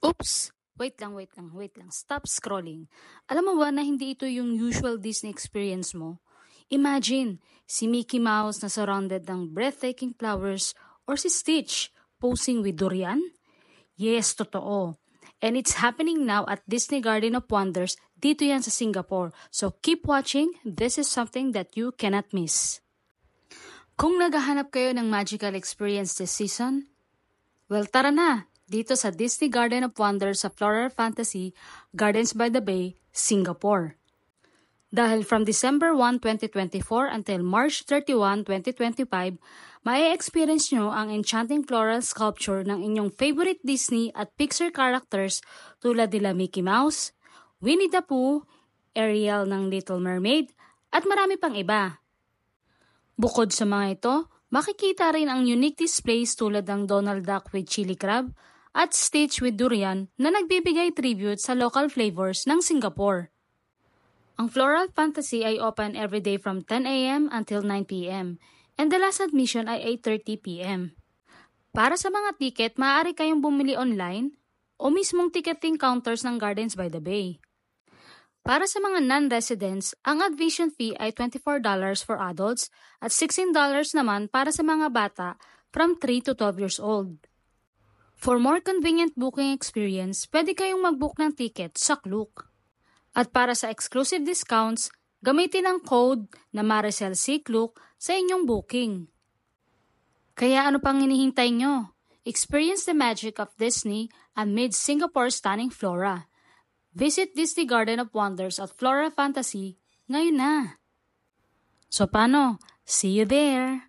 Oops! Wait lang. Stop scrolling. Alam mo ba na hindi ito yung usual Disney experience mo? Imagine, si Mickey Mouse na surrounded ng breathtaking flowers or si Stitch posing with durian? Yes, totoo. And it's happening now at Disney Garden of Wonders dito yan sa Singapore. So keep watching. This is something that you cannot miss. Kung naghahanap kayo ng magical experience this season, well, tara na! Dito sa Disney Garden of Wonders sa Floral Fantasy Gardens by the Bay, Singapore. Dahil from December 1, 2024 until March 31, 2025, mai-experience nyo ang enchanting floral sculpture ng inyong favorite Disney at Pixar characters tulad nila Mickey Mouse, Winnie the Pooh, Ariel ng Little Mermaid, at marami pang iba. Bukod sa mga ito, makikita rin ang unique displays tulad ng Donald Duck with chili crab at Stitch with durian na nagbibigay tribute sa local flavors ng Singapore. Ang Floral Fantasy ay open every day from 10 a.m. until 9 p.m. and the last admission ay 8:30 p.m. Para sa mga ticket, maaari kayong bumili online o mismong ticketing counters ng Gardens by the Bay. Para sa mga non-residents, ang admission fee ay $24 for adults at $16 naman para sa mga bata from 3 to 12 years old. For more convenient booking experience, pwede kayong mag-book ng ticket sa Klook. At para sa exclusive discounts, gamitin ang code na Maricel C. Klook sa inyong booking. Kaya ano pang hinihintay nyo? Experience the magic of Disney amid Singapore's stunning flora. Visit Disney Garden of Wonders at Flora Fantasy ngayon na. So paano? See you there!